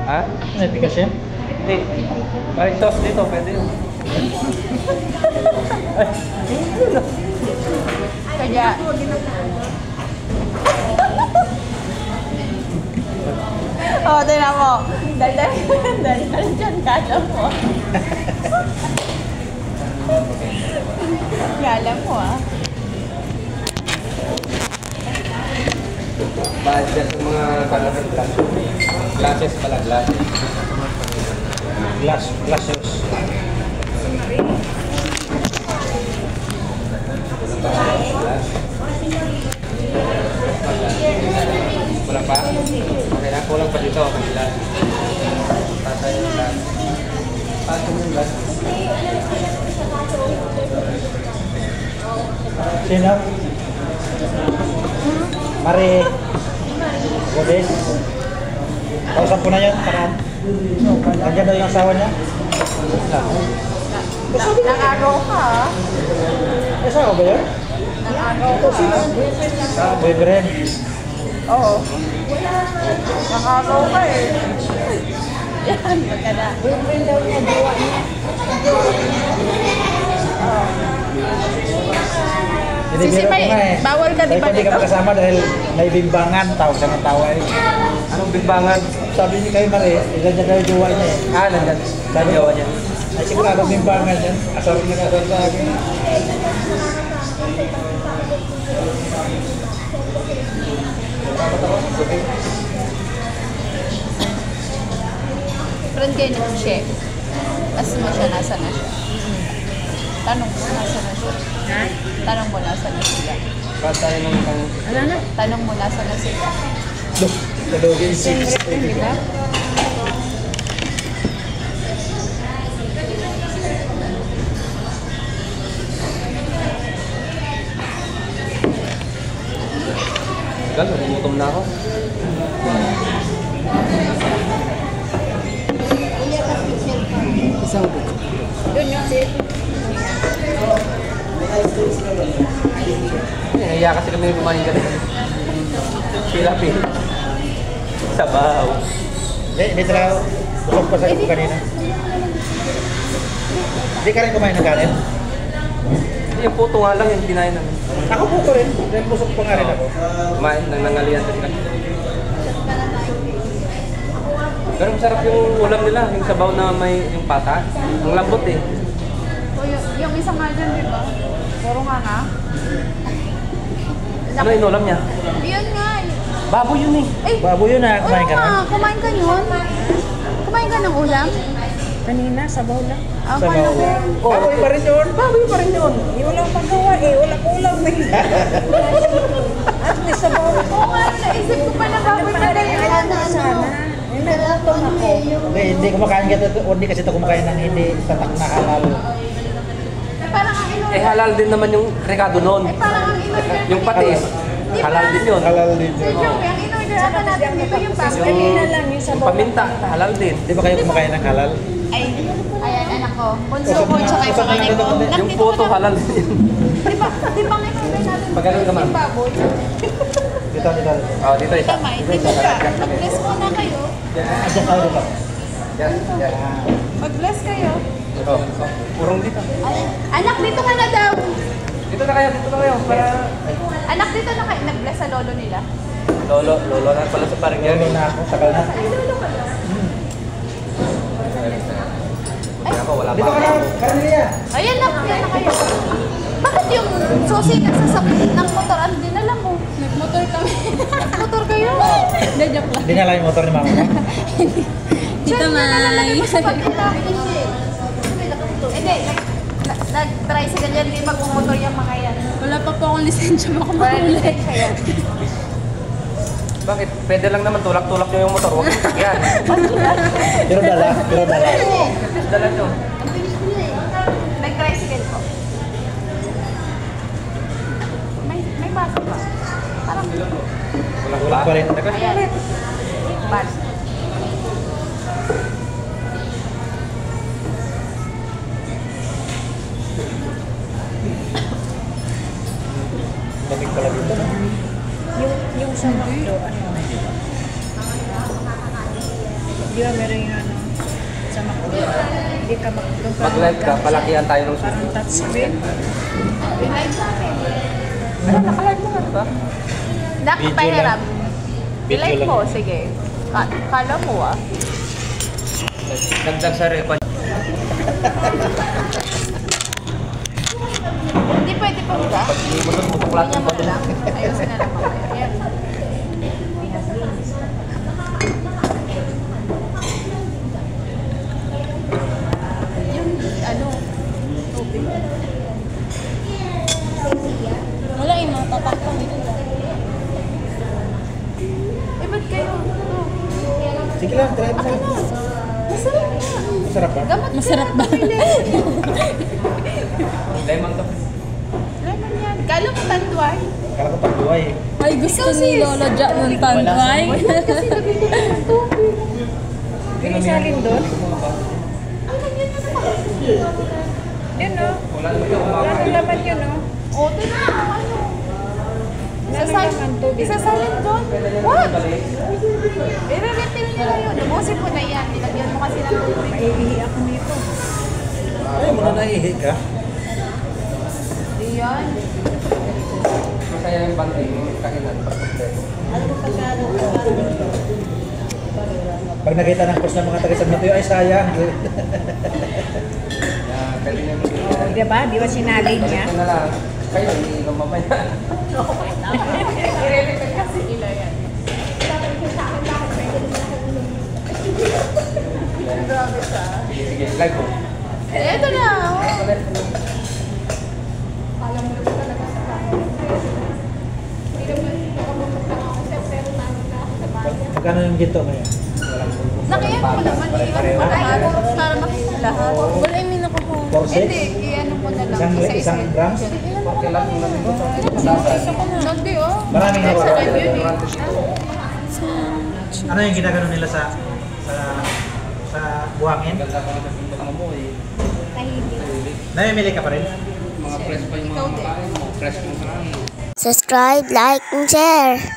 Ha? May pikas yan? Hindi. May sauce dito, pwede yun. Ay. Kaya... Oh, tingnan mo. Dahil dyan kala mo. Kala mo Bahal dyan sa mga glasses pala, glasses. Glasses. Kulang pa? Okay na, kulang pa dito. Glass. Patay yung glass. Patay yung glass. Sino? Mari. Godes. Kausap ko na yun, parang. Nandiyan daw yung asawa niya. Nang-agaw ka, Asawa ba yun? Nang-agaw ka. Boyfriend. Oo. Nang-agaw ka eh. Yan, maganda. Boyfriend daw niya, jowa niya. Sisi, bawal ka di ba Hindi dito? ka makasama dahil may bimbangan. Tawag siya ng tawa eh. Anong bimbangan? Sabi niya kayo Mari, ilan niya daw yung jowa niya eh. Ah, nandyan. Saan yawa niya? Ay sigurado bimbangan yan. Asar na asar sa akin. Friend kayo ni Chef. As mo siya, nasa na siya? Tanong mo, nasa na siya? Ha? Tanong mo, nasa na sila? Ba't tayo nung isang... Ano na? Tanong mo, nasa na sila? Kadogin Siyempre, di ba? Gal, nagutom na ako. Isang ulit. Doon yung date. Nahiya kasi kami kumain ka rin. Sila pin. Sabaw. Hindi talaga busog pa sa ko kanina. Hindi ka rin kumain ng kanin? Hindi, yung puto nga lang yung kinain namin. Ako po rin. Dahil busog pa nga rin ako. Kumain, nangangalian sa sila. Pero masarap yung ulam nila, yung sabaw na may yung pata. Ang lambot eh. O, yung isa nga dyan, di ba? Puro nga nga. Ano yung ulam niya? Yun nga. Baboy yun eh. Eh, Baboy yun na, kumain ka oo na. nga, kumain ka yun. Kumain ka ng ulam? Kanina, sabaw lang. Ako Sabaw. na ba? Baboy pa rin yun. Baboy pa rin yun. Walang paggawa eh, walang ulam eh. At least sabaw. Oo nga, naisip ko pa na baboy pa rin yun. Sana. Nagutom ako. Hindi kumakain ka dito. Hindi kasi ito kumakain ng hindi tatak na halal. Parang ang ino. Eh halal din naman yung rekado noon. Parang ang ino. Yung patis, halal din yun. Halal din Sir yun. Joey, ang in-order ata natin dito yung baboy. Kanina lang yung Yung sabaw. paminta, halal din. Di ba kayo kumakain ng halal? Ay, ayan anak ko. Bunso ko, tsaka yung panganay ko. Yung puto, halal din. Di ba in-order natin Pag ganun ka, ma'am. yung baboy? Dito. Oh, dito isa. Tama, hindi ko ka. Mag-bless muna kayo. Adjust tayo dito. Yan, yan. Mag-bless kayo. Ito, purong dito. Ay, anak, dito ka na daw. Dito na kayo. Para... Anak, dito na kayo. Nag-bless sa lolo nila. Lolo na pala sa paring yan. Lolo na ako, sakal na. Ay, lolo ka na. Ay, ako, wala pa Dito ka na, ako. Carmelia. Ayan na kayo. Bakit yung susi nagsasakit ng motor? Ano dinala mo? Nag-motor kami. Nag-motor kayo? Hindi, joke lang. Dinala yung motor ni mama mo. Dito May. Sa pagkakakis eh. Hindi, nag-tricycle yan. Hindi mag-motor yung mga yan. Wala pa po akong lisensya, baka Wala mahuli. lisensya yan. Bakit? Pwede lang naman tulak-tulak nyo yung motor. Huwag yung sakyan. Pero dala. Dala nyo. Nag-tricycle po. May basa pa. Parang Wala pa rin. ayan. Basa. Lamig pala dito. No? Yung sa McDo, ano? Di ba meron yung ano, sa McDo. Hindi ka McDo. Mag-live ka, palakihan tayo ng Parang susunod. touchscreen. Binight namin. Ay, nakalive mo nga, diba? Nakapahiram. Video Binight lang. mo, sige. Kala mo ah. Dagdag sa record. Hindi pwede pa ba? Pag hindi mo ito, mutuklatan Ganyan mo mo na lang. Ayusin na lang mamaya. Ayan. Yung ano, tubig. Wala yung mga tatakpan. Eh, ba't kayo? Sige lang, try mo. Masarap na. Masarap ba? Gamat masarap ba? Lemon to. Lemon yan. Kala mo tanduay. Kala ko pagbuhay. Ay, gusto ni Lola Jack ng tanduay. Kasi nabili ko ng tubig. Pinisalin doon. Yun o. Wala naman ito Wala nang laman yun o. O, tingnan mo ano. Wala nang laman tubig. Isasalin doon. What? I-refill nila yun. Ubusin ko na yan. Nilagyan mo kasi ng tubig. Maiihi ako nito. Ay, muna naihi ka. Diyan. Masaya yung banding, kainan. Pag nakita ng post ng mga taga San Mateo, ay sayang. Yeah, pwede nyo O, diba? Di ba sinalay niya? Balik ko na lang. Kayo, hindi ko mamaya. I-refill kasi nila yan. Grabe siya. Sige, live ko. Ito na. Oh. Magkano yung ginto ngayon? Nakiyan mo naman. Iwan mo lahat. Para makita lahat. Wala yung minako ko. 4-6? Hindi, i-ano mo na lang. Isang Isa-isa. grams? Okay lang yung namin ko. Hindi oh. Maraming Sa nawala. live yun eh. Ano yung ginagano nila sa buhangin? Ganda ko na pinto mo eh. Namimili ka pa rin? Mga fresh pa yung mga makain mo. Fresh mo sa akin. Subscribe, like, and share.